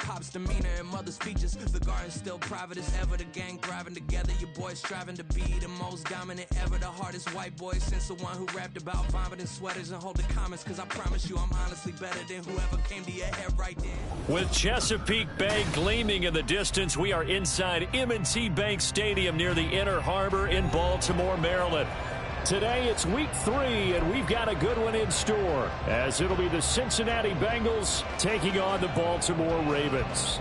Pop's demeanor and mother's speeches. The garden's still private as ever. The gang thriving together. Your boys striving to be the most dominant ever. The hardest white boy since the one who rapped about vomiting sweaters and hold the comments. Cause I promise you I'm honestly better than whoever came to your head right then. With Chesapeake Bay gleaming in the distance, we are inside M&T Bank Stadium near the Inner Harbor in Baltimore, Maryland. Today it's week 3, and we've got a good one in store, as it'll be the Cincinnati Bengals taking on the Baltimore Ravens.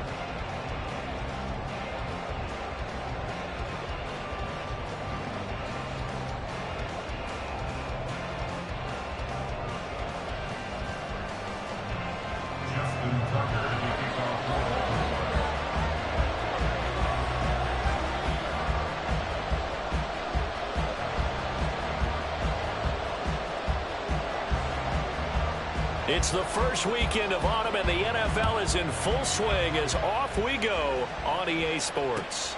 It's the first weekend of autumn, and the NFL is in full swing as off we go on EA Sports.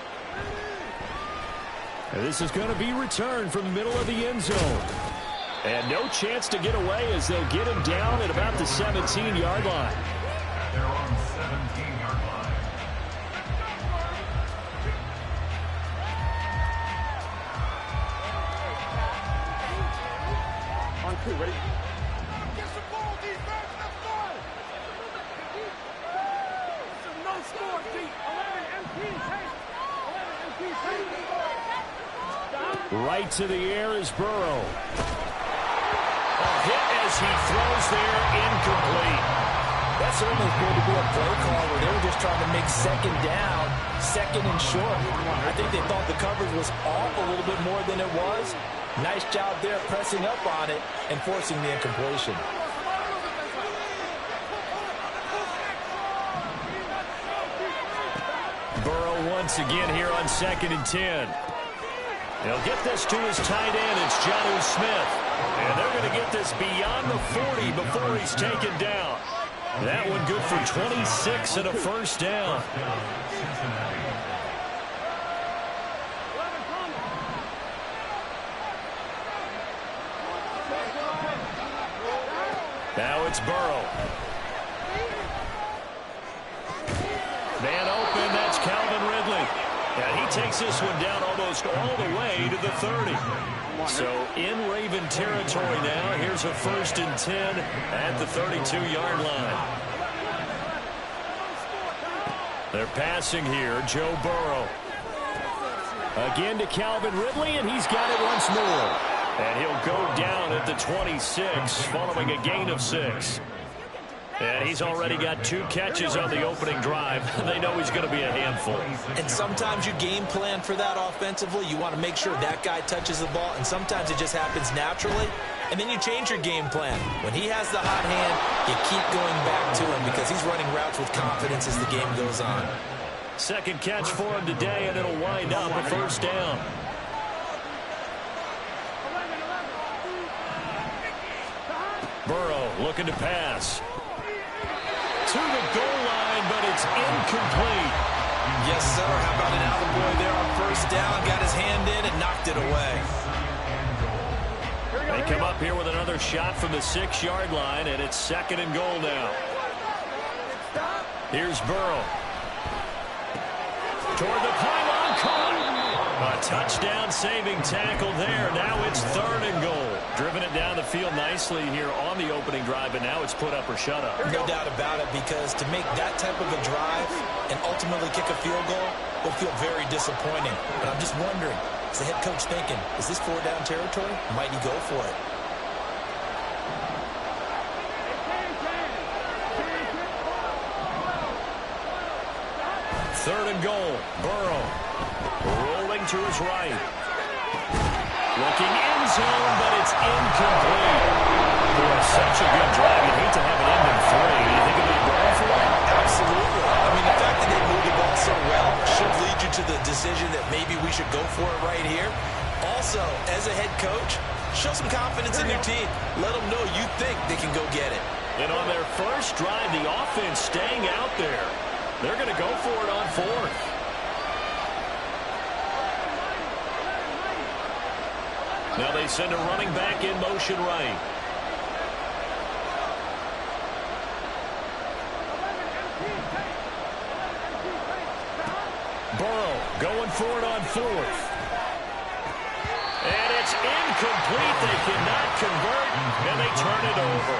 And this is going to be returned from the middle of the end zone. And no chance to get away as they'll get him down at about the 17-yard line. They're on the 17-yard line. On 2, ready? Right to the air is Burrow. A hit as he throws there, incomplete. That certainly appeared to be a play call where they were just trying to make second down, second and short. I think they thought the coverage was off a little bit more than it was. Nice job there pressing up on it and forcing the incompletion. Burrow once again here on 2nd and 10. He'll get this to his tight end. It's Jonnu Smith. And they're going to get this beyond the 40 before he's taken down. That one good for 26 and a first down. Now it's Burrow. Man open, that's Calvin Ridley. And he takes this one down almost all the way to the 30. So in Raven territory now, here's a 1st and 10 at the 32-yard line. They're passing here, Joe Burrow. Again to Calvin Ridley, and he's got it once more. And he'll go down at the 26 following a gain of 6. And he's already got 2 catches on the opening drive. They know he's going to be a handful. And sometimes you game plan for that offensively. You want to make sure that guy touches the ball, and sometimes it just happens naturally. And then you change your game plan. When he has the hot hand, you keep going back to him because he's running routes with confidence as the game goes on. Second catch for him today, and it'll wind up a first down. Burrow looking to pass. To the goal line, but it's incomplete. Yes, sir. How about an attaboy there on first down? Got his hand in and knocked it away. They come up here with another shot from the 6-yard line, and it's 2nd and goal now. Here's Burrow. Toward the pylon, caught. A touchdown saving tackle there. Now it's 3rd and goal. Driven it down the field nicely here on the opening drive, and now it's put up or shut up. No doubt about it, because to make that type of a drive and ultimately kick a field goal will feel very disappointing. But I'm just wondering, is the head coach thinking, is this 4-down territory? Might he go for it? Third and goal. Burrow rolling to his right. Looking end zone, but it's incomplete. Boy, such a good drive. You hate to have it end in 3. You think it'll be going for it? Absolutely. I mean, the fact that they moved the ball so well should lead you to the decision that maybe we should go for it right here. Also, as a head coach, show some confidence in your team. Let them know you think they can go get it. And on their first drive, the offense staying out there. They're going to go for it on 4th. Now they send a running back in motion right. Going for it on fourth. And it's incomplete. They cannot convert, and they turn it over.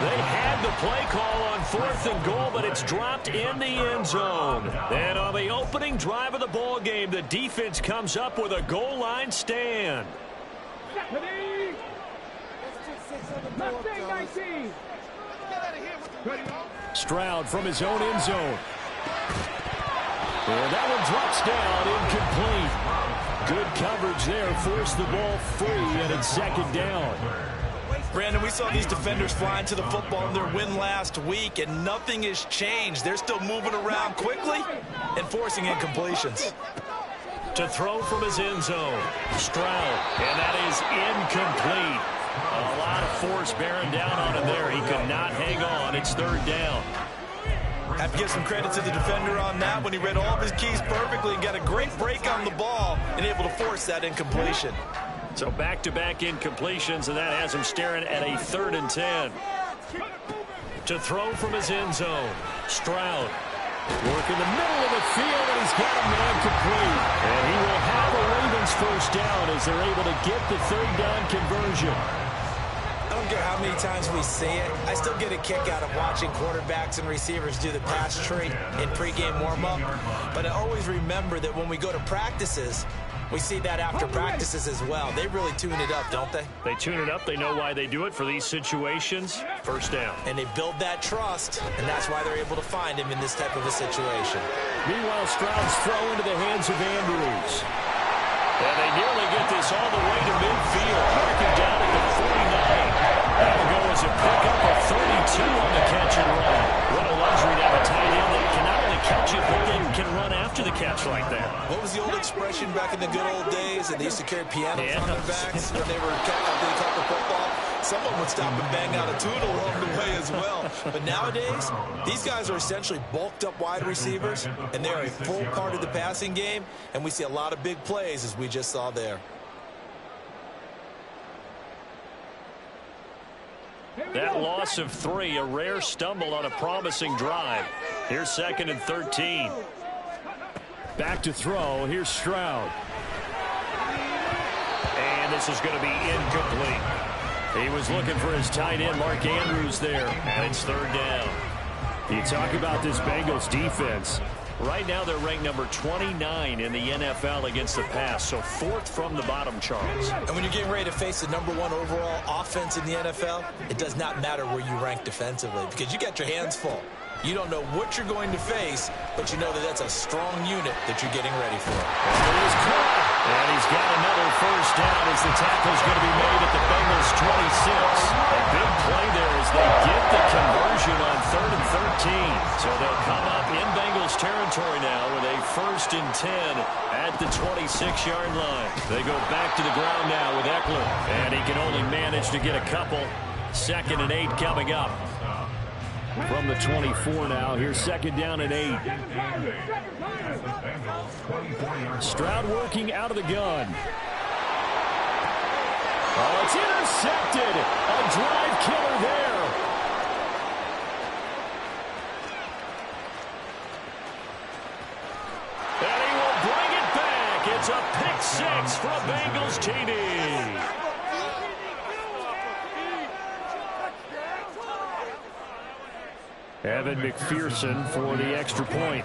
They had the play call on 4th and goal, but it's dropped in the end zone. And on the opening drive of the ball game, the defense comes up with a goal line stand. Stroud from his own end zone. And that one drops down, incomplete. Good coverage there, forced the ball free, and it's second down. Brandon, we saw these defenders flying to the football in their win last week, and nothing has changed. They're still moving around quickly and forcing incompletions. To throw from his end zone, Stroud, and that is incomplete. A lot of force bearing down on him there. He could not hang on. It's third down. Have to give some credit to the defender on that when he read all of his keys perfectly and got a great break on the ball and able to force that incompletion. So back-to-back incompletions, and that has him staring at a 3rd and 10. To throw from his end zone, Stroud. Work in the middle of the field, and he's got a man complete. And he will have a Ravens first down as they're able to get the 3rd down conversion. I don't care how many times we see it. I still get a kick out of watching quarterbacks and receivers do the pass tree in pregame warm-up. But I always remember that when we go to practices, we see that after practices as well. They really tune it up, don't they? They tune it up. They know why they do it for these situations. First down. And they build that trust, and that's why they're able to find him in this type of a situation. Meanwhile, Stroud's throw into the hands of Andrews. And they nearly get this all the way to midfield. Marking down at the 49. That'll go as a pickup of 32 on the catch and run. What a luxury to have a tight end that can not only catch it, but then can run after the catch like that. What was the old expression back in the good old days? And they used to carry pianos on their backs when they were caught the football. Someone would stop and bang out a tune along the way as well. But nowadays, these guys are essentially bulked up wide receivers, and they're a full part of the passing game, and we see a lot of big plays as we just saw there. That loss of 3, a rare stumble on a promising drive. Here's 2nd and 13. Back to throw. Here's Stroud. And this is going to be incomplete. He was looking for his tight end, Mark Andrews, there. And it's 3rd down. You talk about this Bengals defense. Right now they're ranked number 29 in the NFL against the pass, so 4th from the bottom, Charles. And when you're getting ready to face the number 1 overall offense in the NFL, it does not matter where you rank defensively because you got your hands full. You don't know what you're going to face, but you know that that's a strong unit that you're getting ready for. And he's got another first down as the tackle's going to be made at the Bengals 26. A big play there as they get the conversion on 3rd and 13. So they'll come up in Bengals territory now with a 1st and 10 at the 26-yard line. They go back to the ground now with Eckler, and he can only manage to get a couple. 2nd and 8 coming up. From the 24 now, here's 2nd down and 8. Stroud working out of the gun. Oh, it's intercepted. A drive killer there. And he will bring it back. It's a pick 6 for a Bengals TD. Evan McPherson for the extra point.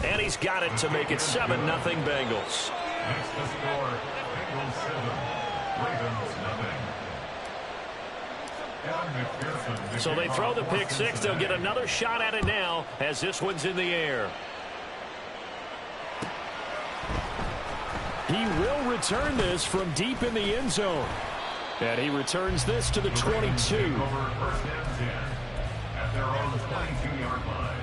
And he's got it to make it 7-0 Bengals. Next to score, Bengals 7, Ravens 0. So they throw the pick 6. They'll get another shot at it now as this one's in the air. He will return this from deep in the end zone. And he returns this to the 22. Over 1st and 10 at their own 22-yard line.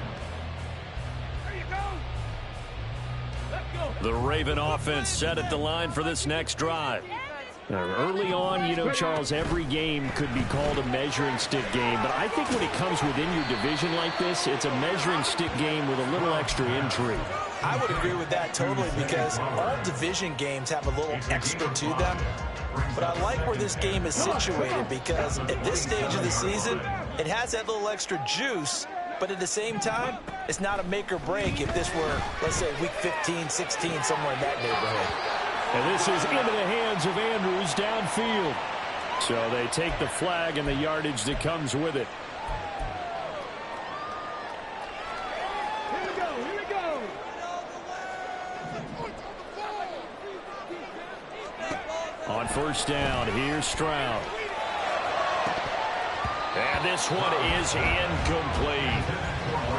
The Raven offense set at the line for this next drive. Early on, you know, Charles, every game could be called a measuring stick game. But I think when it comes within your division like this, it's a measuring stick game with a little extra intrigue. I would agree with that totally because all division games have a little extra to them. but I like where this game is situated because at this stage of the season, it has that little extra juice, but at the same time, it's not a make or break if this were, let's say, week 15, 16, somewhere in that neighborhood. And this is into the hands of Andrews downfield. So they take the flag and the yardage that comes with it. Here we go. On first down, here's Stroud. And this one is incomplete.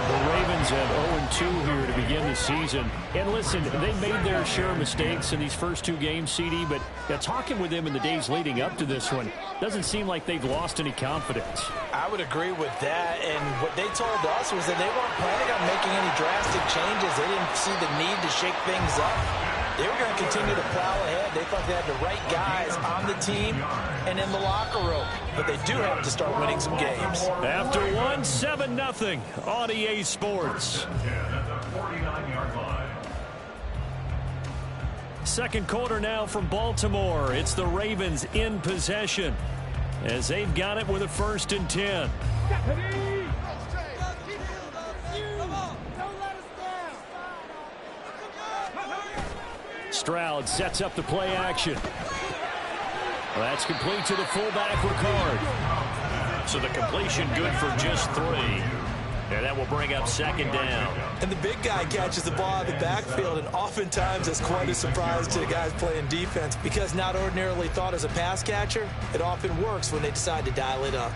The Ravens have 0-2 here to begin the season. And listen, they made their share of mistakes in these first two games, CD, but talking with them in the days leading up to this one, doesn't seem like they've lost any confidence. I would agree with that, and what they told us was that they weren't planning on making any drastic changes. They didn't see the need to shake things up. They were going to continue to plow ahead. They thought they had the right guys on the team and in the locker room. But they do have to start winning some games. After one, 7-0 on EA Sports. Second quarter now from Baltimore. It's the Ravens in possession as they've got it with a 1st and 10. Stroud sets up the play action. Well, that's complete to the fullback, Ricard. So the completion good for just 3. And that will bring up 2nd down. And the big guy catches the ball out of the backfield, and oftentimes it's quite a surprise to the guys playing defense because not ordinarily thought as a pass catcher, it often works when they decide to dial it up.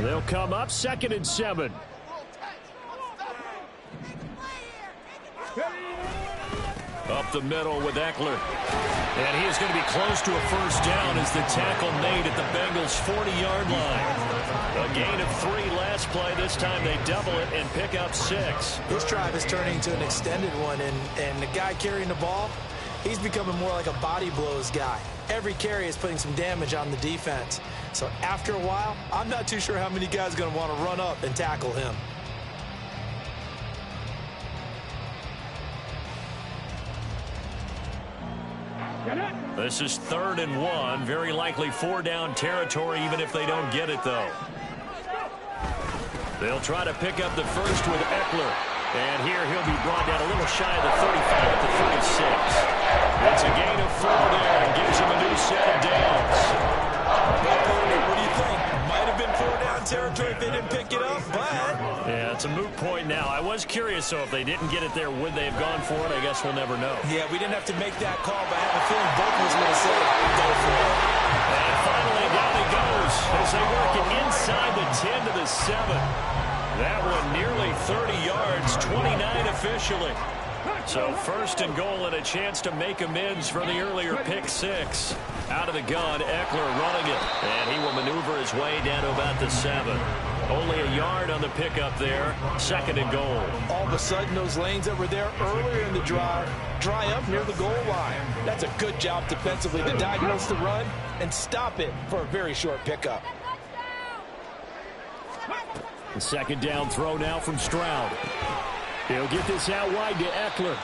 They'll come up 2nd and 7. Up the middle with Eckler. And he is going to be close to a 1st down as the tackle made at the Bengals' 40-yard line. A gain of 3 last play. This time they double it and pick up 6. This drive is turning into an extended one, and the guy carrying the ball, he's becoming more like a body blows guy. Every carry is putting some damage on the defense. So after a while, I'm not too sure how many guys are going to want to run up and tackle him. This is 3rd and 1. Very likely 4-down territory, even if they don't get it, though. They'll try to pick up the first with Eckler. And here he'll be brought down a little shy of the 35 at the 36. It's a gain of 4 there and gives him a new set of downs. What do you think? Might have been 4-down territory if they didn't pick it up, but... Yeah, it's a moot point now. I was curious, so if they didn't get it there, would they have gone for it? I guess we'll never know. Yeah, we didn't have to make that call, but I have a feeling both of us would have said, go for it. And finally, down he goes as they work it inside the 10 to the 7. That one nearly 30 yards, 29 officially. So 1st and goal and a chance to make amends for the earlier pick 6. Out of the gun, Eckler running it. And he will maneuver his way down to about the 7. Only a yard on the pickup there. 2nd and goal. All of a sudden, those lanes that were there earlier in the drive dry up near the goal line. That's a good job defensively to diagnose the run and stop it for a very short pickup. The 2nd down throw now from Stroud. He'll get this out wide to Eckler.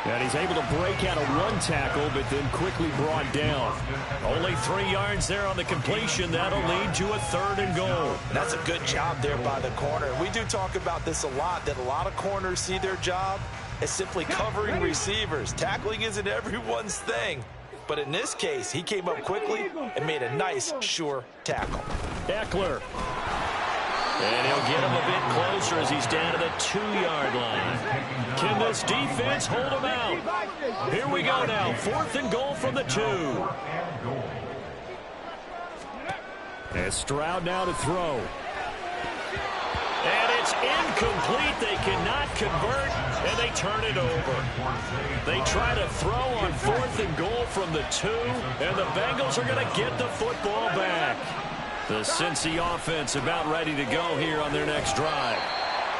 And he's able to break out of 1 tackle, but then quickly brought down. Only 3 yards there on the completion. That'll lead to a 3rd and goal. That's a good job there by the corner. We do talk about this a lot, that a lot of corners see their job as simply covering receivers. Tackling isn't everyone's thing. But in this case, he came up quickly and made a nice, sure tackle. Eckler. And he'll get him a bit closer as he's down to the 2-yard line. Can this defense hold him out? Here we go now. 4th and goal from the 2. And Stroud now to throw. And it's incomplete. They cannot convert, and they turn it over. They try to throw on 4th and goal from the 2, and the Bengals are going to get the football back. The Cincy offense about ready to go here on their next drive.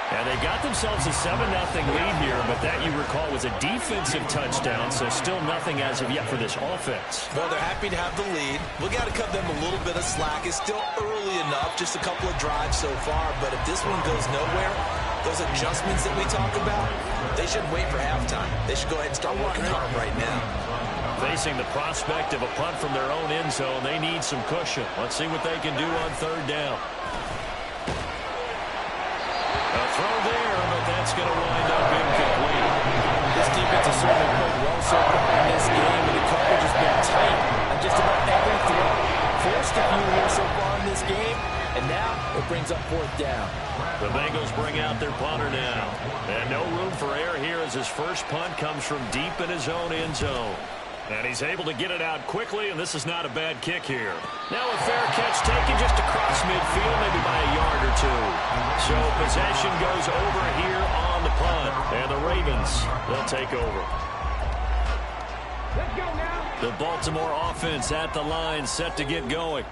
And they got themselves a 7-0 lead here, but that, you recall, was a defensive touchdown, so still nothing as of yet for this offense. Well, they're happy to have the lead. We got to cut them a little bit of slack. It's still early enough, just a couple of drives so far, but if this one goes nowhere, those adjustments that we talk about, they shouldn't wait for halftime. They should go ahead and start working on them right now. Facing the prospect of a punt from their own end zone, they need some cushion. Let's see what they can do on third down. A throw there, but that's going to wind up incomplete. This defense has certainly played well so far in this game, and the coverage has been tight on just about every throw. Forced a few here so far in this game, and now it brings up fourth down. The Bengals bring out their punter now. And no room for error here as his first punt comes from deep in his own end zone. And he's able to get it out quickly, and this is not a bad kick here. Now a fair catch taken just across midfield, maybe by a yard or two. So possession goes over here on the punt. And the Ravens, they'll take over. Let's go now. The Baltimore offense at the line, set to get going.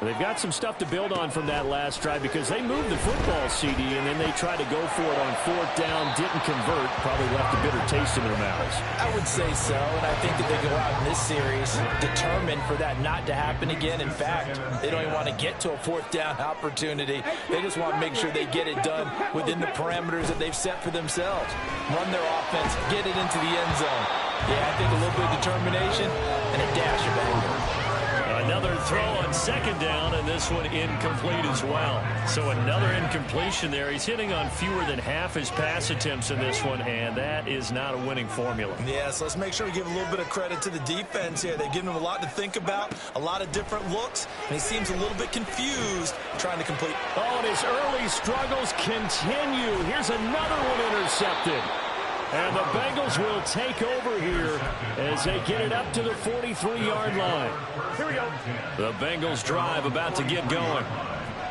They've got some stuff to build on from that last drive because they moved the football, CD, and then they tried to go for it on fourth down, didn't convert, probably left a bitter taste in their mouths. I would say so, and I think that they go out in this series determined for that not to happen again. In fact, they don't even want to get to a fourth down opportunity. They just want to make sure they get it done within the parameters that they've set for themselves. Run their offense, get it into the end zone. Yeah, I think a little bit of determination and a dash of anger. Another throw on second down, and this one incomplete as well. So another incompletion there. He's hitting on fewer than half his pass attempts in this one, and that is not a winning formula. Yes, let's make sure we give a little bit of credit to the defense here. They've given him a lot to think about, a lot of different looks, and he seems a little bit confused trying to complete. Oh, and his early struggles continue. Here's another one intercepted. And the Bengals will take over here as they get it up to the 43-yard line. Here we go. The Bengals drive about to get going.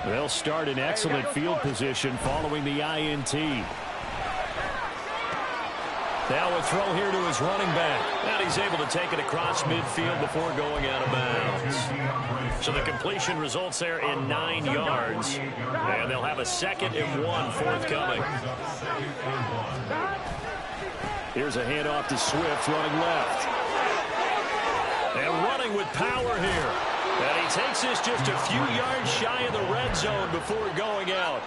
They'll start in excellent field position following the INT. Now a throw here to his running back. And he's able to take it across midfield before going out of bounds. So the completion results there in 9 yards. And they'll have a 2nd and 1 forthcoming. Here's a handoff to Swift running left. And running with power here. And he takes this just a few yards shy of the red zone before going out.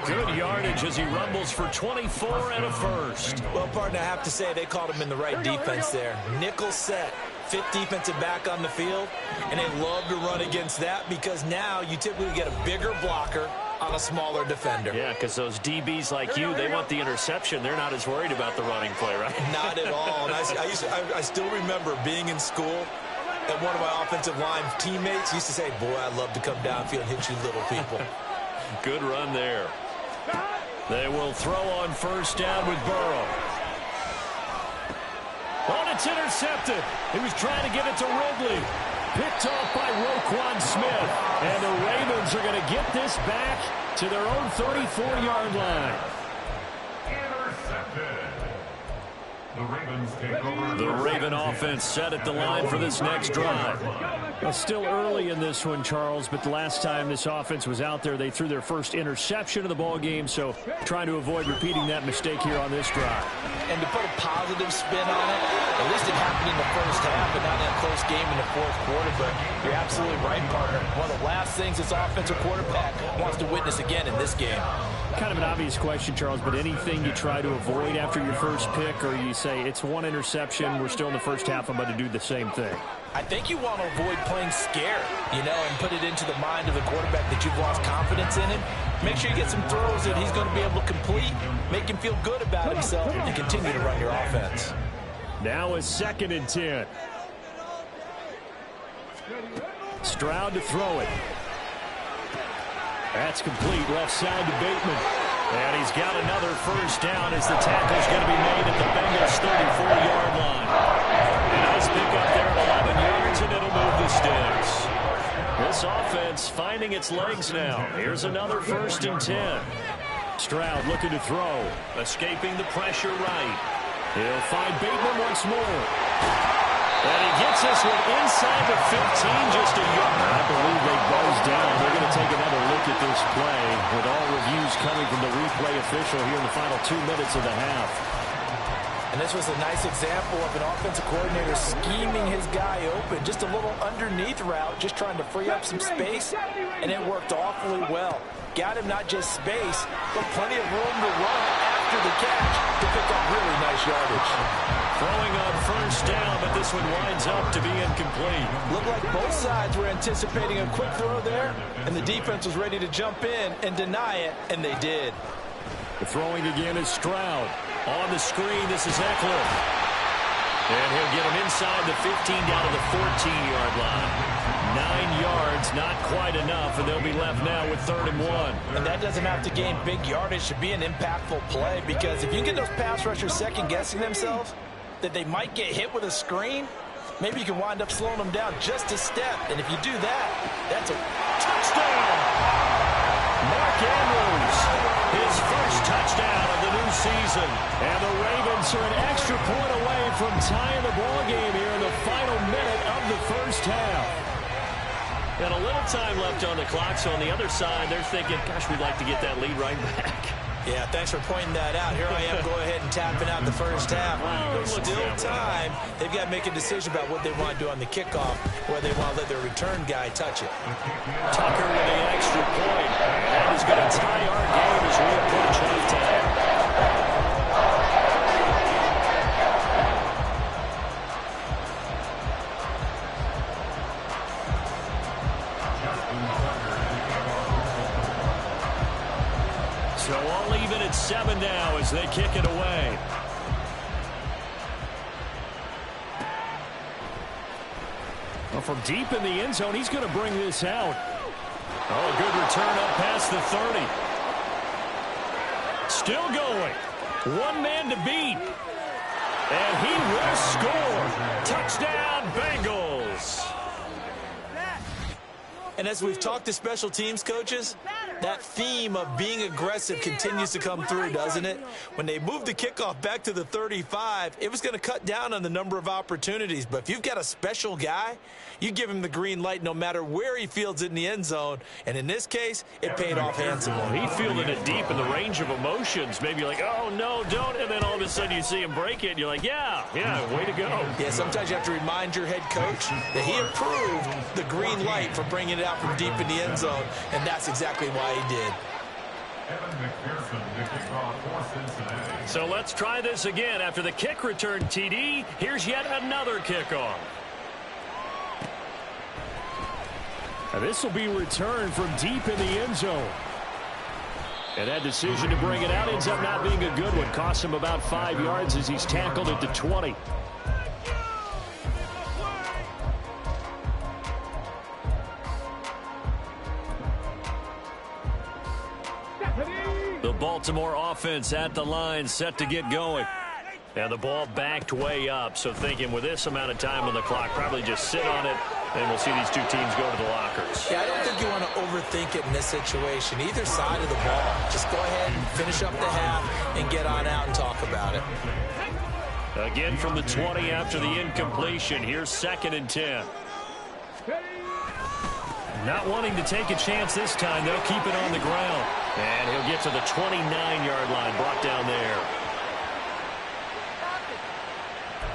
Good yardage as he rumbles for 24 and a first. Well, partner, I have to say they called him in the right defense there. Nickel set. 5th defensive back on the field. And they love to run against that because now you typically get a bigger blocker on a smaller defender. Yeah, because those DBs like you, they want the interception. They're not as worried about the running play, right? Not at all. And I still remember being in school, and one of my offensive line teammates used to say, boy, I'd love to come downfield and hit you little people. Good run there. They will throw on first down with Burrow. Oh, it's intercepted. He was trying to get it to Ridley. Picked off by Roquan Smith. And the Ravens are going to get this back to their own 34-yard line. Intercepted. The Ravens take over. The Raven offense set at the line for this next drive. Well, still early in this one, Charles, but the last time this offense was out there, they threw their first interception of the ball game, so trying to avoid repeating that mistake here on this drive. And to put a positive spin on it, at least it happened in the first half and not in a close game in the fourth quarter, but you're absolutely right, partner. One of the last things this offensive quarterback wants to witness again in this game. Kind of an obvious question, Charles, but anything you try to avoid after your first pick, or you say it's one interception, we're still in the first half, I'm about to do the same thing? I think you want to avoid playing scared, and put it into the mind of the quarterback that you've lost confidence in him. Make sure you get some throws that he's going to be able to complete, make him feel good about himself, and continue to run your offense. Now a 2nd and 10. Stroud to throw it. That's complete, left side to Bateman. And he's got another first down as the tackle's going to be made at the Bengals' 34-yard line. And nice pick up there at 11 yards, and it'll move the sticks. This offense finding its legs now. Here's another 1st and 10. Stroud looking to throw, escaping the pressure right. He'll find Bateman once more. And he gets this one inside the 15, just a yard. I believe they buzzed down. They're going to take another look at this play with all reviews coming from the replay official here in the final 2 minutes of the half. And this was a nice example of an offensive coordinator scheming his guy open. Just a little underneath route, just trying to free up some space, and it worked awfully well. Got him not just space, but plenty of room to run after the catch to pick up really nice yardage. Throwing on first down, but this one winds up to be incomplete. Looked like both sides were anticipating a quick throw there, and the defense was ready to jump in and deny it, and they did. The throwing again is Stroud. On the screen, this is Eckler. And he'll get him inside the 15 down to the 14-yard line. 9 yards, not quite enough, and they'll be left now with 3rd and 1. And that doesn't have to gain big yardage to be an impactful play, because if you can get those pass rushers second-guessing themselves, that they might get hit with a screen, maybe you can wind up slowing them down just a step. And if you do that, that's a touchdown. Mark Andrews, his first touchdown of the new season. And the Ravens are an extra point away from tying the ball game here in the final minute of the first half. And a little time left on the clock, so on the other side, they're thinking, gosh, we'd like to get that lead right back. Yeah, thanks for pointing that out. Here I am, go ahead and tapping out the first half. There's still time. They've got to make a decision about what they want to do on the kickoff, whether they want to let their return guy touch it. Tucker with an extra point. That is going to tie our game as we approach halftime. So all even at 7 now as they kick it away. Well, from deep in the end zone, he's going to bring this out. Oh, good return up past the 30. Still going. One man to beat. And he will score. Touchdown, Bengals. And as we've talked to special teams coaches, that theme of being aggressive continues to come through, doesn't it? When they moved the kickoff back to the 35, it was going to cut down on the number of opportunities. But if you've got a special guy, you give him the green light no matter where he fields it in the end zone. And in this case, it paid off handsomely. He fielded it deep in the range of emotions. Maybe like, oh, no, don't. And then all of a sudden you see him break it, and you're like, yeah, way to go. Yeah, sometimes you have to remind your head coach that he approved the green light for bringing it out from deep in the end zone, and that's exactly why he did. So let's try this again. After the kick return TD, here's yet another kickoff. Now this will be returned from deep in the end zone. And that decision to bring it out ends up not being a good one. Costs him about 5 yards as he's tackled at the 20. The Baltimore offense at the line, set to get going. And the ball backed way up, so thinking with this amount of time on the clock, probably just sit on it, and we'll see these two teams go to the lockers. Yeah, I don't think you want to overthink it in this situation. Either side of the ball, just go ahead and finish up the half and get on out and talk about it. Again from the 20 after the incompletion. Here's 2nd and 10. Not wanting to take a chance this time. They'll keep it on the ground. And he'll get to the 29-yard line, brought down there.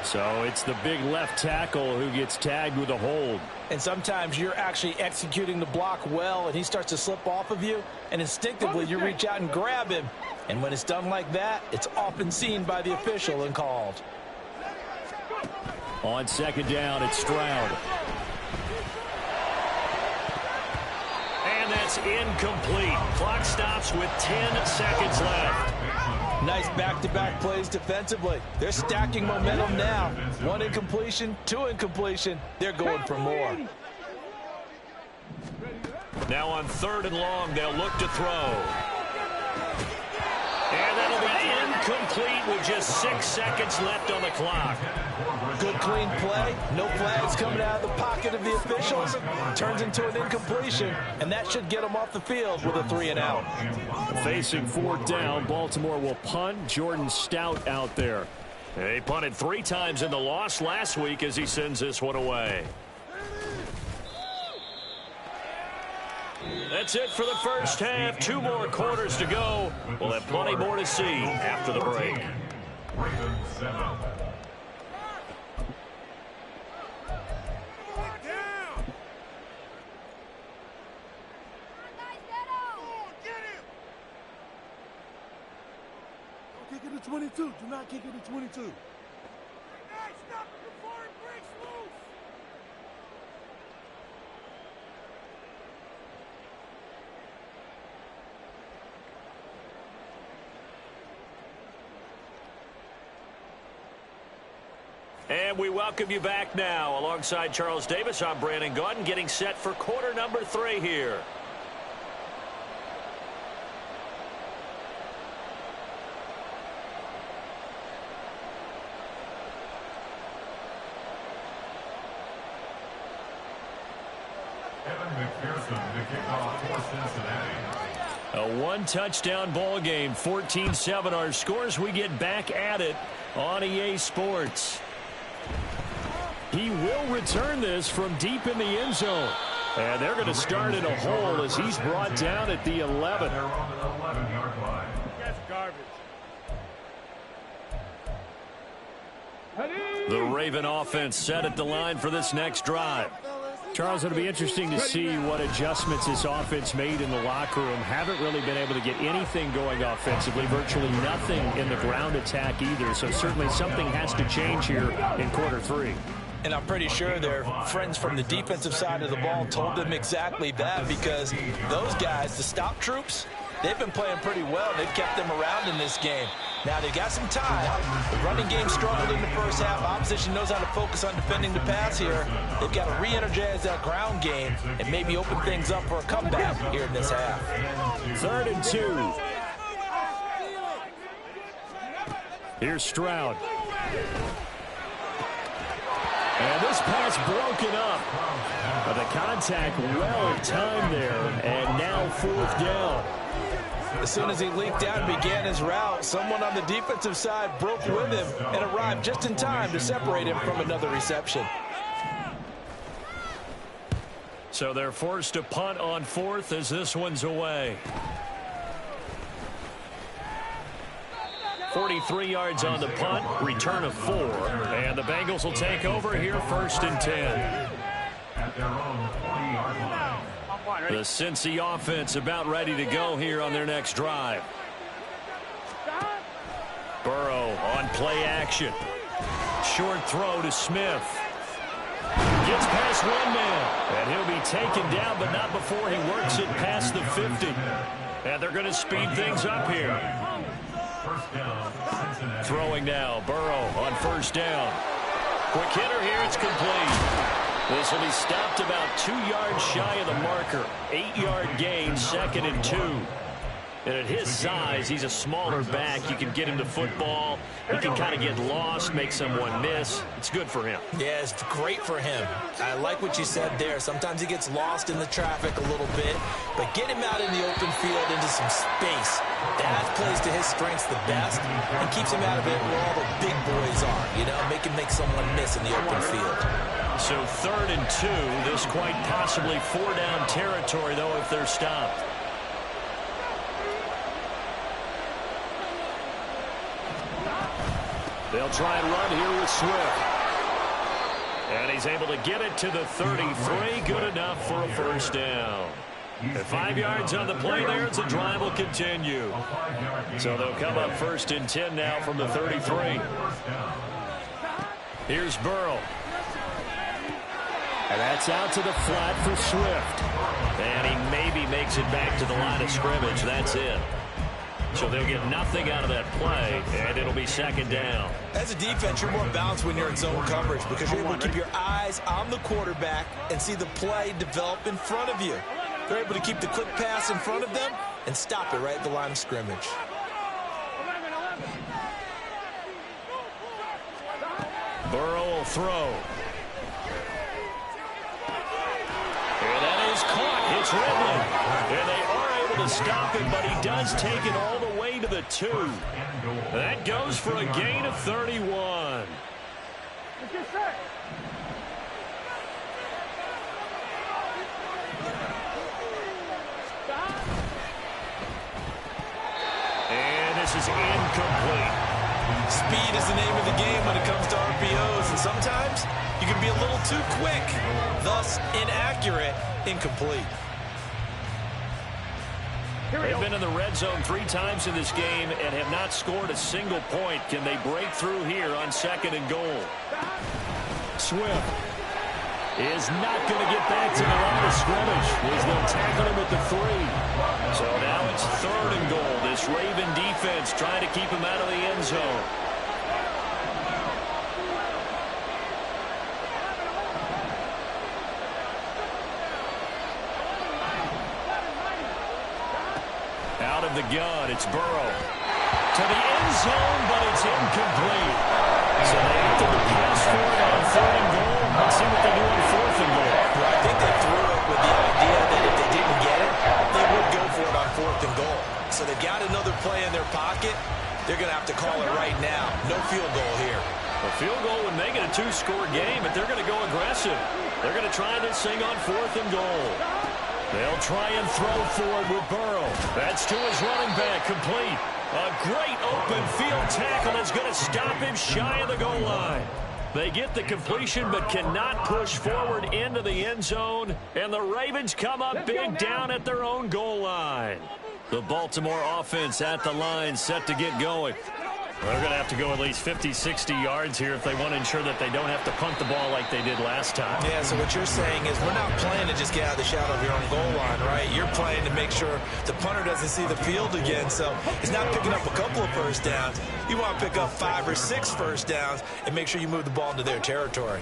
So it's the big left tackle who gets tagged with a hold. And sometimes you're actually executing the block well, and he starts to slip off of you, and instinctively you reach out and grab him. And when it's done like that, it's often seen by the official and called. On 2nd down, it's Stroud. And that's incomplete. Clock stops with 10 seconds left. Nice back-to-back plays defensively. They're stacking momentum now. 1 incompletion, 2 incompletion. They're going for more. Now on 3rd and long, they'll look to throw. And that'll be incomplete with just 6 seconds left on the clock. Good clean play. No flags coming out of the pocket of the officials. Turns into an incompletion, and that should get them off the field with a 3-and-out. Facing 4th down, Baltimore will punt. Jordan Stout out there. He punted 3 times in the loss last week as he sends this one away. That's it for the first half. 2 more quarters to go. We'll have plenty more to see after the break. Ravens 7. Kick it to 22. Do not kick it to 22. Hey, stop it before it breaks loose. And we welcome you back now. Alongside Charles Davis, I'm Brandon Gaudin, getting set for quarter number 3 here. Evan McPherson to kick off for Cincinnati. A 1-touchdown ball game, 14-7 our scores. We get back at it on EA Sports. He will return this from deep in the end zone. And they're going to start in a hole as he's brought down at the 11. They're on the 11-yard line. That's garbage. The Raven offense set at the line for this next drive. Charles, it'll be interesting to see what adjustments this offense made in the locker room. Haven't really been able to get anything going offensively, virtually nothing in the ground attack either. So certainly something has to change here in quarter 3. And I'm pretty sure their friends from the defensive side of the ball told them exactly that, because those guys, the stop troops, they've been playing pretty well. They've kept them around in this game. Now, they've got some time. The running game struggled in the first half. Opposition knows how to focus on defending the pass here. They've got to re-energize that ground game and maybe open things up for a comeback here in this half. 3rd and 2. Here's Stroud. And this pass broken up. The contact well timed there, and now 4th down. As soon as he leaked out and began his route, someone on the defensive side broke with him and arrived just in time to separate him from another reception. So they're forced to punt on 4th as this one's away. 43 yards on the punt, return of 4, and the Bengals will take over here 1st and 10. At their own 20-yard line. The Cincy offense about ready to go here on their next drive. Burrow on play action. Short throw to Smith. Gets past one man, and he'll be taken down, but not before he works it past the 50. And they're going to speed things up here. First down, Cincinnati. Throwing now, Burrow on 1st down. Quick hitter here, it's complete. This will be stopped about 2 yards shy of the marker. 8-yard gain, 2nd and 2. And at his size, he's a smaller back. You can get him to football. He can kind of get lost, make someone miss. It's good for him. Yeah, it's great for him. I like what you said there. Sometimes he gets lost in the traffic a little bit, but get him out in the open field into some space. That plays to his strengths the best and keeps him out of it where all the big boys are, you know, make someone miss in the open field. So 3rd and 2. This quite possibly 4-down territory, though, if they're stopped. They'll try and run here with Swift. And he's able to get it to the 33. Good enough for a 1st down. And 5 yards on the play there as the drive will continue. So they'll come up 1st and 10 now from the 33. Here's Burrow. And that's out to the flat for Swift. And he maybe makes it back to the line of scrimmage. That's it. So they'll get nothing out of that play, and it'll be 2nd down. As a defense, you're more balanced when you're in zone coverage because you're able to keep your eyes on the quarterback and see the play develop in front of you. They're able to keep the quick pass in front of them and stop it right at the line of scrimmage. Burrow will throw. And that is caught. It's Ridley. And they are able to stop it, but he does take it all the way to the 2. That goes for a gain of 31. pass is incomplete. Speed is the name of the game when it comes to RPOs, and sometimes you can be a little too quick, thus inaccurate, incomplete. They've been in the red zone 3 times in this game and have not scored a single point. Can they break through here on 2nd and goal? Swift is not going to get back to the line of scrimmage as they'll tackle him at the 3. So now it's 3rd and goal. This Raven defense trying to keep him out of the end zone. Out of the gun, it's Burrow. To the end zone, but it's incomplete. So they opted to pass for it on 3rd and goal. Let's see what they do on 4th and goal. Well, I think they threw it with the idea that if they didn't get it, they would go for it on 4th and goal. So they've got another play in their pocket. They're going to have to call it right now. No field goal here. A field goal would make it a 2-score game, but they're going to go aggressive. They're going to try this thing on 4th and goal. They'll try and throw forward with Burrow. That's to his running back, complete. A great open field tackle that's going to stop him shy of the goal line. They get the completion but cannot push forward into the end zone, and the Ravens come up big down at their own goal line. The Baltimore offense at the line, set to get going. They're going to have to go at least 50, 60 yards here if they want to ensure that they don't have to punt the ball like they did last time. Yeah, so what you're saying is we're not playing to just get out of the shadow of your own goal line, right? You're playing to make sure the punter doesn't see the field again. So it's not picking up a couple of first downs. You want to pick up 5 or 6 first downs and make sure you move the ball into their territory.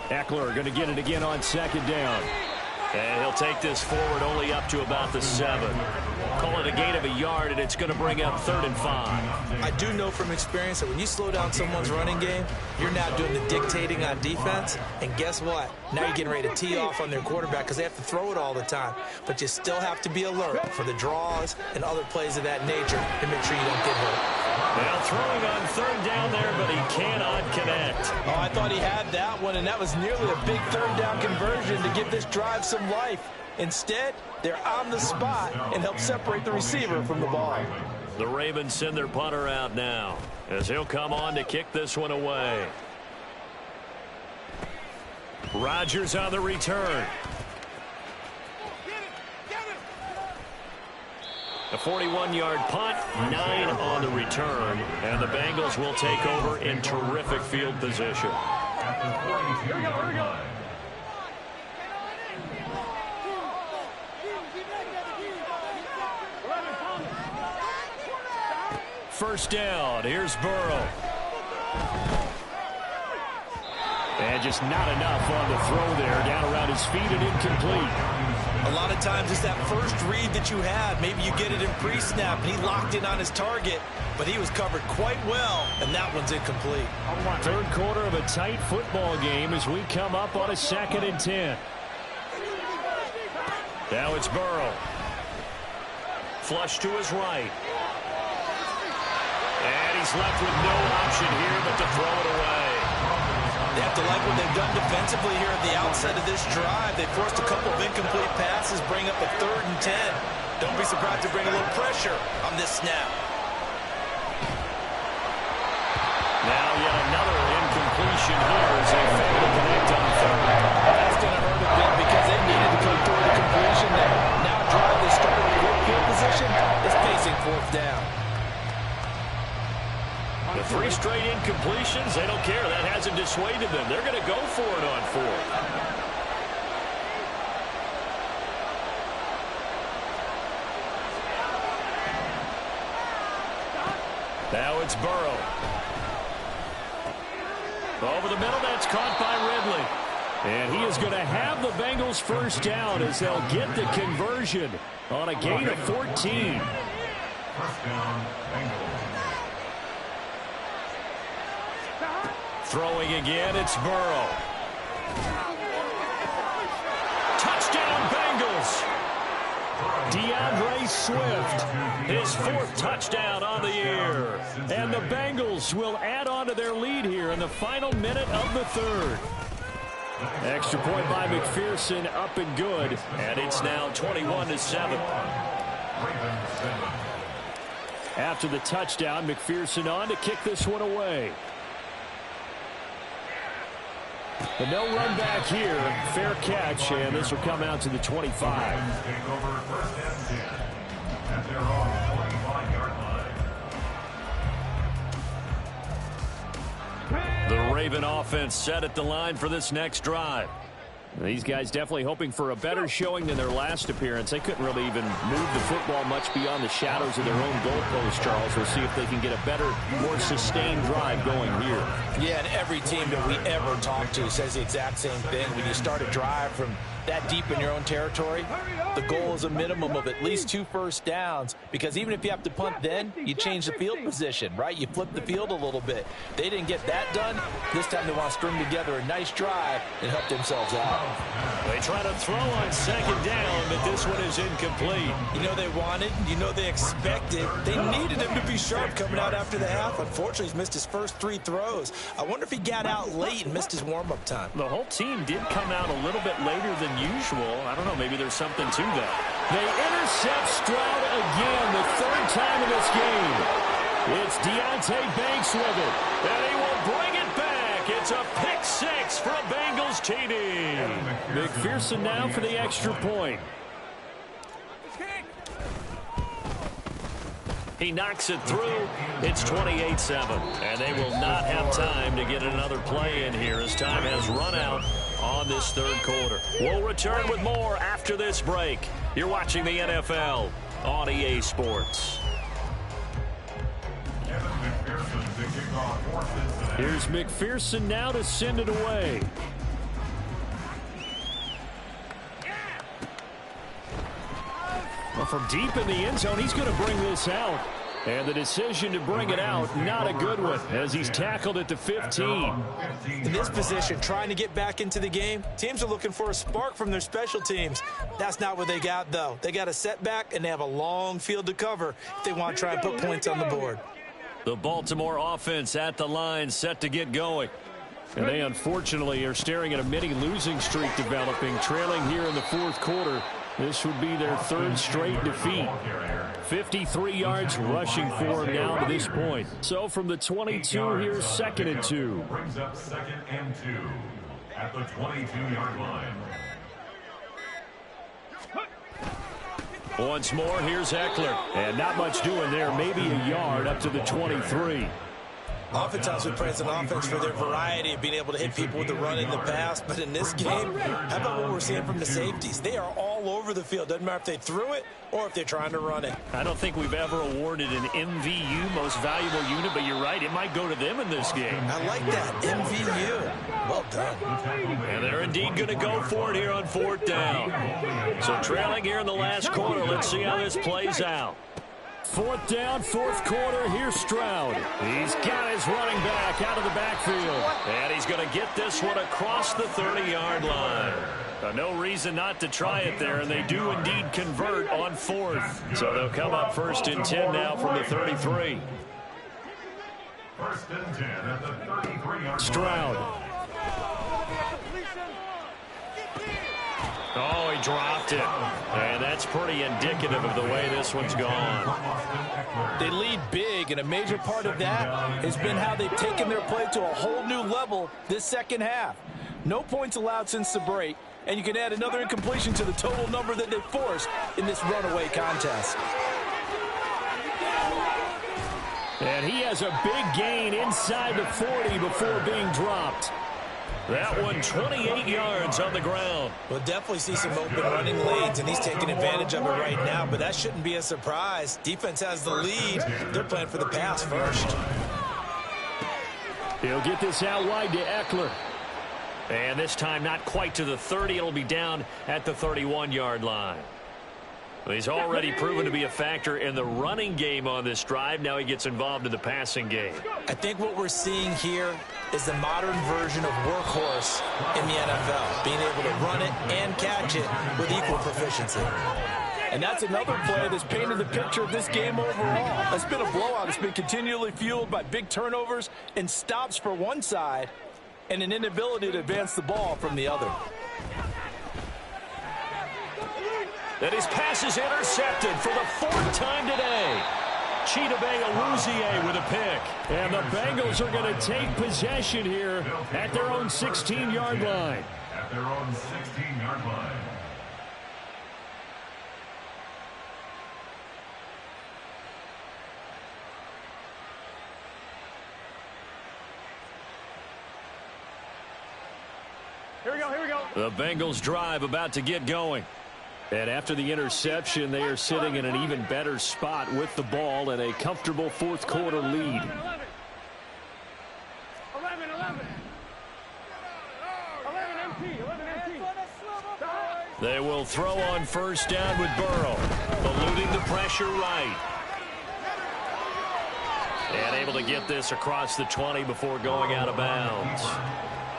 Eckler going to get it again on 2nd down. And he'll take this forward only up to about the 7. Call it a gain of a yard, and it's going to bring up 3rd and 5. I do know from experience that when you slow down someone's running game, you're now doing the dictating on defense. And guess what? Now you're getting ready to tee off on their quarterback because they have to throw it all the time. But you still have to be alert for the draws and other plays of that nature and make sure you don't get hurt. Now throwing on 3rd down there, but he cannot connect. Oh, I thought he had that one, and that was nearly a big 3rd down conversion to give this drive some life. Instead, they're on the spot and help separate the receiver from the ball. The Ravens send their punter out now as he'll come on to kick this one away. Rodgers on the return. A 41-yard punt, 9 on the return, and the Bengals will take over in terrific field position. Here we go. First down, here's Burrow. And just not enough on the throw there, down around his feet and incomplete. A lot of times it's that first read that you had. Maybe you get it in pre-snap, and he locked in on his target, but he was covered quite well, and that one's incomplete. 3rd quarter of a tight football game as we come up on a 2nd and 10. Now it's Burrow. Flush to his right. And he's left with no option here but to throw it away. They have to like what they've done defensively here at the outset of this drive. They forced a couple of incomplete passes, bring up a 3rd and 10. Don't be surprised to bring a little pressure on this snap. Now yet another incompletion here as they fail to connect on 3rd. That's going to hurt a bit because they needed to come through the completion there. Now a drive that started with good field position is facing 4th down. The 3 straight incompletions, they don't care. That hasn't dissuaded them. They're going to go for it on 4th. Now it's Burrow. Over the middle, that's caught by Ridley. And he is going to have the Bengals first down as they'll get the conversion on a gain of 14. First down, Bengals. Throwing again, it's Burrow. Touchdown, Bengals. DeAndre Swift, his 4th touchdown on the year. And the Bengals will add on to their lead here in the final minute of the 3rd. Extra point by McPherson, up and good. And it's now 21-7. After the touchdown, McPherson on to kick this one away. But no run back here. Fair catch, and this will come out to the 25. Take over first and 10 at their own 25-yard line. The Raven offense set at the line for this next drive. These guys definitely hoping for a better showing than their last appearance. They couldn't really even move the football much beyond the shadows of their own goalpost, Charles. We'll see if they can get a better, more sustained drive going here. Yeah, and every team that we ever talk to says the exact same thing. When you start a drive from that deep in your own territory, the goal is a minimum of at least 2 first downs, because even if you have to punt then, you change the field position, right? You flip the field a little bit. They didn't get that done. This time they want to string together a nice drive and help themselves out. They try to throw on second down, but this one is incomplete. You know they wanted, you know they expected. They needed him to be sharp coming out after the half. Unfortunately, he's missed his first 3 throws. I wonder if he got out late and missed his warm-up time. The whole team did come out a little bit later than usual. I don't know, maybe there's something to that. They intercept Stroud again, the 3rd time in this game. It's Deonte Banks with it, and he will bring it back. It's a pick 6 for a Bengals TD. McPherson now for the extra point. He knocks it through. It's 28-7, and they will not have time to get another play in here as time has run out on this 3rd quarter. We'll return with more after this break. You're watching the NFL on EA Sports. Here's McPherson now to send it away. Well, from deep in the end zone, he's going to bring this out. And the decision to bring it out, not a good one, as he's tackled at the 15. In this position, trying to get back into the game, teams are looking for a spark from their special teams. That's not what they got, though. They got a setback, and they have a long field to cover if they want to try and put points on the board. The Baltimore offense at the line, set to get going. And they, unfortunately, are staring at a mini losing streak developing, trailing here in the 4th quarter. This would be their 3rd straight defeat. 53 yards rushing for him now to this point. So from the 22, here's 2nd and 2. Brings up 2nd and 2 at the 22-yard line. Once more, here's Eckler. And not much doing there, maybe a yard up to the 23. Oftentimes we praise an offense for their variety of being able to hit people with the run in the pass, but in this game, how about what we're seeing from the safeties? They are all over the field. Doesn't matter if they threw it or if they're trying to run it. I don't think we've ever awarded an MVU, most valuable unit, but you're right, it might go to them in this game. I like that, MVU. Well done. And they're indeed going to go for it here on 4th down. So trailing here in the last quarter, let's see how this plays out. 4th down, 4th quarter. Here's Stroud. He's got his running back out of the backfield. And he's going to get this one across the 30-yard line. No reason not to try it there, and they do indeed convert on 4th. So they'll come up 1st and 10 now from the 33. 1st and 10 at the 33-yard line. Stroud. Oh, he dropped it. And that's pretty indicative of the way this one's gone. They lead big, and a major part of that has been how they've taken their play to a whole new level this 2nd half. No points allowed since the break, and you can add another incompletion to the total number that they forced in this runaway contest. And he has a big gain inside the 40 before being dropped. That one 28 yards on the ground. We'll definitely see some open running lanes, and he's taking advantage of it right now, but that shouldn't be a surprise. Defense has the lead. They're playing for the pass first. He'll get this out wide to Eckler. And this time not quite to the 30. It'll be down at the 31-yard line. He's already proven to be a factor in the running game on this drive. Now he gets involved in the passing game. I think what we're seeing here is the modern version of workhorse in the NFL, being able to run it and catch it with equal proficiency. And that's another play that's painted the picture of this game overall. It's been a blowout. It's been continually fueled by big turnovers and stops for one side and an inability to advance the ball from the other. And his pass is intercepted for the 4th time today. Chidobe Awuzie with a pick. And the Bengals are going to take possession here at their own 16-yard line. At their own 16-yard line. Here we go. The Bengals drive about to get going. And after the interception, they are sitting in an even better spot with the ball and a comfortable fourth quarter lead. 11 MT. They will throw on first down with Burrow, eluding the pressure right. And able to get this across the 20 before going out of bounds.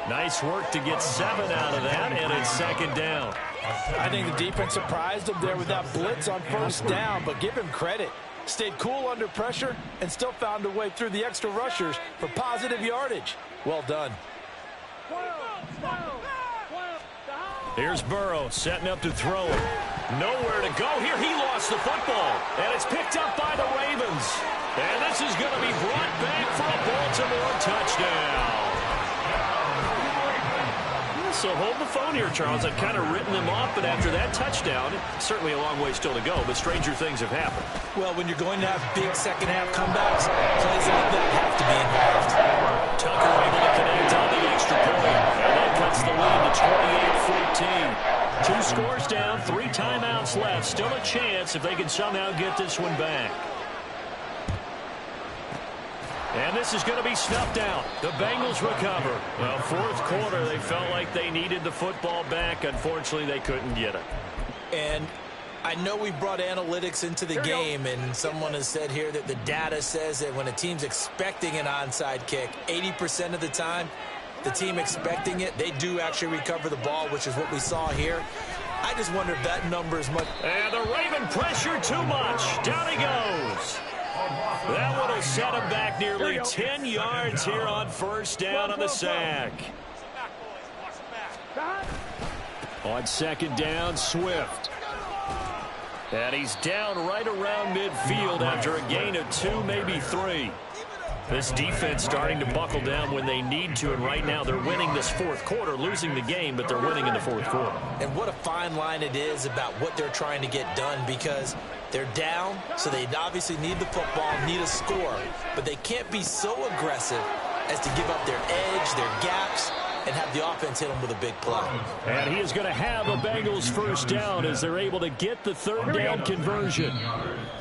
Nice work to get 7 out of that, and it's second down. I think the defense surprised him there with that blitz on first down, but give him credit. Stayed cool under pressure and still found a way through the extra rushers for positive yardage. Well done. Here's Burrow setting up to throw it. Nowhere to go here. He lost the football, and it's picked up by the Ravens. And this is going to be brought back for a Baltimore touchdown. So hold the phone here, Charles. I've kind of written them off, but after that touchdown, certainly a long way still to go, but stranger things have happened. Well, when you're going to have big second-half comebacks, plays like that have to be involved. Tucker able to connect on the extra point, and that cuts the lead to 28-14. 2 scores down, 3 timeouts left. Still a chance if they can somehow get this one back. And this is going to be snuffed out. The Bengals recover. Well, fourth quarter, they felt like they needed the football back. Unfortunately, they couldn't get it. And I know we brought analytics into the game, and someone has said here that the data says that when a team's expecting an onside kick, 80% of the time, the team expecting it, they do actually recover the ball, which is what we saw here. I just wonder if that number is much. And the Raven pressure too much. Down he goes. That would have set him back nearly 10 yards here on first down on the sack. On second down, Swift. And he's down right around midfield after a gain of 2, maybe 3. This defense starting to buckle down when they need to, and right now they're winning this fourth quarter, losing the game, but they're winning in the fourth quarter. And what a fine line it is about what they're trying to get done, because they're down, so they obviously need the football, need a score, but they can't be so aggressive as to give up their edge, their gaps, and have the offense hit them with a big play. And he is going to have a Bengals first down as they're able to get the third down conversion.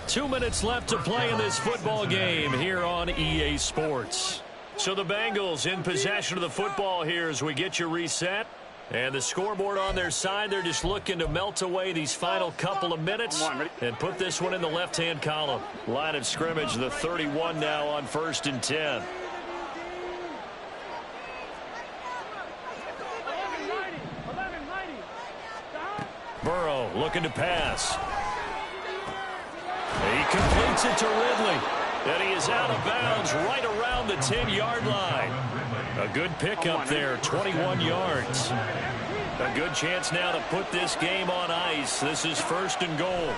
2 minutes left to play in this football game here on EA Sports. So the Bengals in possession of the football here as we get you reset. And the scoreboard on their side, they're just looking to melt away these final couple of minutes and put this one in the left-hand column. Line of scrimmage, the 31 now on 1st and 10. Burrow looking to pass. He completes it to Ridley. And he is out of bounds right around the 10-yard line. A good pickup there, 21 yards. A good chance now to put this game on ice. This is 1st and goal.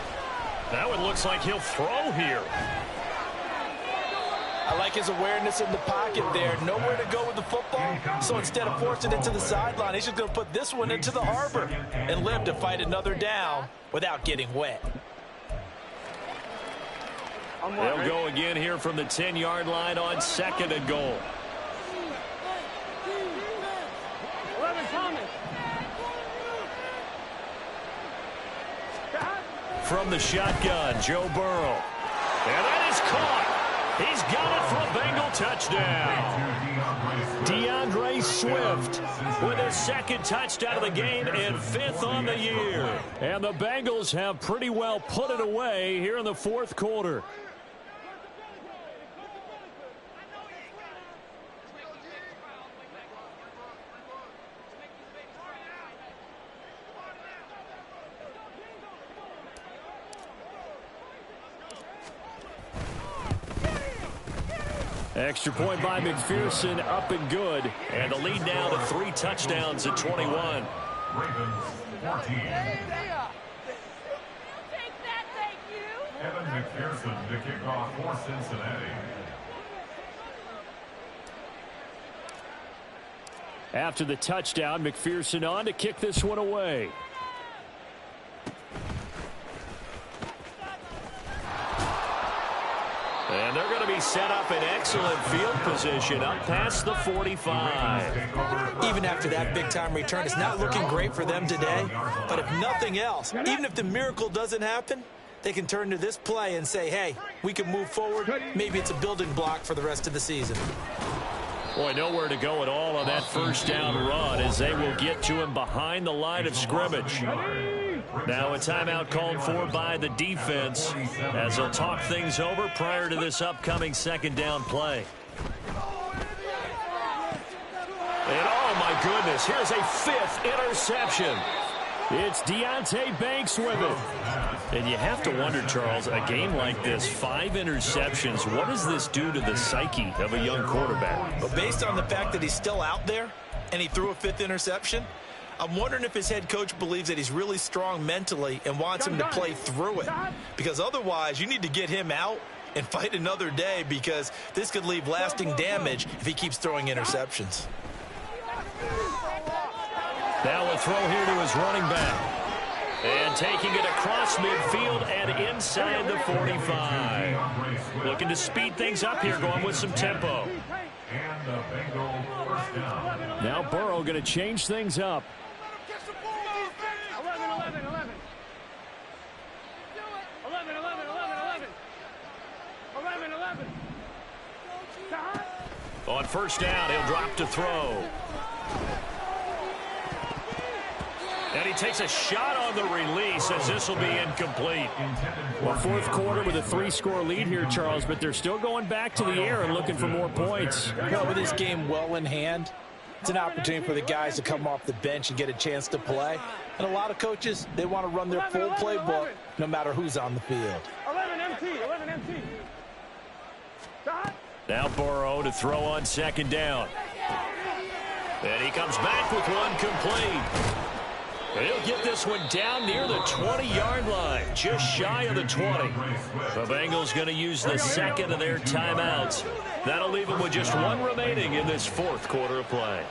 Now it looks like he'll throw here. I like his awareness in the pocket there. Nowhere to go with the football. So instead of forcing it to the sideline, he's just going to put this one into the harbor and live to fight another down without getting wet. They'll go again here from the 10-yard line on 2nd and goal. From the shotgun, Joe Burrow. And that is caught. He's got it for a Bengal touchdown. DeAndre Swift with his 2nd touchdown of the game and 5th on the year. And the Bengals have pretty well put it away here in the fourth quarter. Extra point by McPherson, up and good. And the lead now to 3 touchdowns at 21. Ravens 14. Evan McPherson to kick off for Cincinnati. After the touchdown, McPherson on to kick this one away. And they're going to be set up in excellent field position up past the 45. Even after that big-time return, it's not looking great for them today. But if nothing else, even if the miracle doesn't happen, they can turn to this play and say, hey, we can move forward. Maybe it's a building block for the rest of the season. Boy, nowhere to go at all on that first down run as they will get to him behind the line of scrimmage. Now a timeout called for by the defense as they'll talk things over prior to this upcoming second down play. And oh my goodness, here's a 5th interception. It's Deonte Banks with it. And you have to wonder, Charles, a game like this, 5 interceptions, what does this do to the psyche of a young quarterback? But based on the fact that he's still out there and he threw a 5th interception, I'm wondering if his head coach believes that he's really strong mentally and wants him to play through it. Because otherwise, you need to get him out and fight another day because this could leave lasting damage if he keeps throwing interceptions. Now a throw here to his running back. And taking it across midfield and inside the 45. Looking to speed things up here, going with some tempo. And the Bengal first down. Now Burrow going to change things up. 11. On first down, he'll drop to throw. And he takes a shot on the release as this will be incomplete. Well, fourth quarter with a 3-score lead here, Charles, but they're still going back to the air and looking for more points. Well, with this game well in hand, it's an opportunity for the guys to come off the bench and get a chance to play. And a lot of coaches, they want to run their full playbook no matter who's on the field. 11 MT. Now Burrow to throw on second down. And he comes back with one complete. And he'll get this one down near the 20-yard line, just shy of the 20. The Bengals going to use the second of their timeouts. That'll leave them with just one remaining in this fourth quarter of play.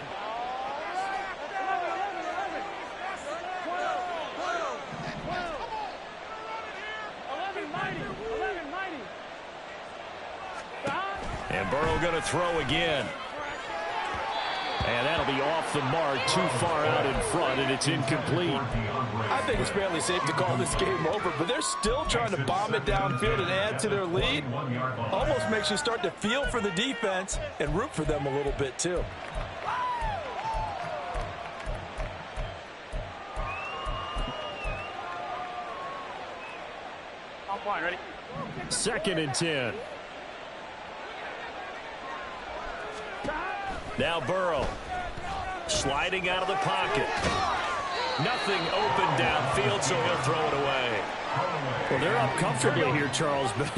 And Burrow going to throw again. And that'll be off the mark, too far out in front, and it's incomplete. I think it's fairly safe to call this game over, but they're still trying to bomb it downfield and add to their lead. Almost makes you start to feel for the defense and root for them a little bit, too. I'm fine, ready? Second and 10. Now Burrow sliding out of the pocket. Nothing open downfield, so he'll throw it away. Well, they're up comfortably here, Charles, but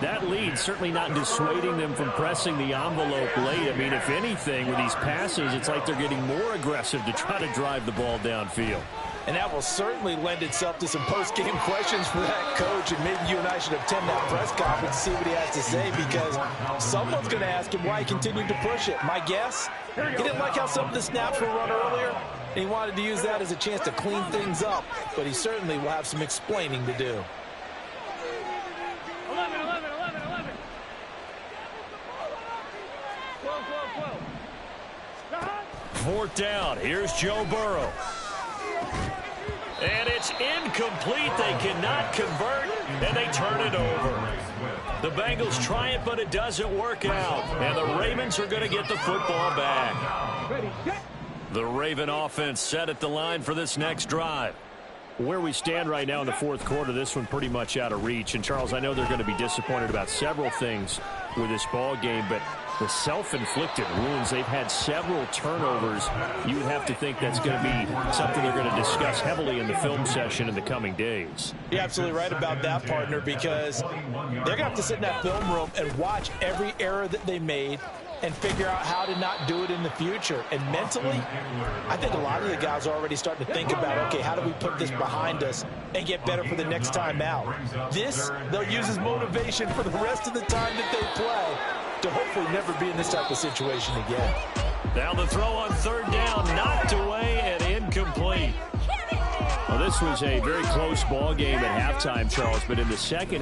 that lead certainly not dissuading them from pressing the envelope late. I mean, if anything, with these passes, it's like they're getting more aggressive to try to drive the ball downfield. And that will certainly lend itself to some post-game questions for that coach. And maybe you and I should attend that press conference to see what he has to say, because someone's going to ask him why he continued to push it. My guess, he didn't like how some of the snaps were run earlier, and he wanted to use that as a chance to clean things up. But he certainly will have some explaining to do. 11. 12. Fourth down. Here's Joe Burrow. And it's incomplete. They cannot convert, and they turn it over. The Bengals try it, but it doesn't work out. And the Ravens are going to get the football back. The Raven offense set at the line for this next drive. Where we stand right now in the fourth quarter, this one pretty much out of reach. And, Charles, I know they're going to be disappointed about several things with this ball game, but the self-inflicted wounds, they've had several turnovers. You would have to think that's going to be something they're going to discuss heavily in the film session in the coming days. You're absolutely right about that, partner, because they're going to have to sit in that film room and watch every error that they made and figure out how to not do it in the future. And mentally, I think a lot of the guys are already starting to think about, okay, how do we put this behind us and get better for the next time out? This, they'll use as motivation for the rest of the time that they play to hopefully never be in this type of situation again. Now the throw on third down, knocked away and incomplete. Well, this was a very close ball game at halftime, Charles, but in the second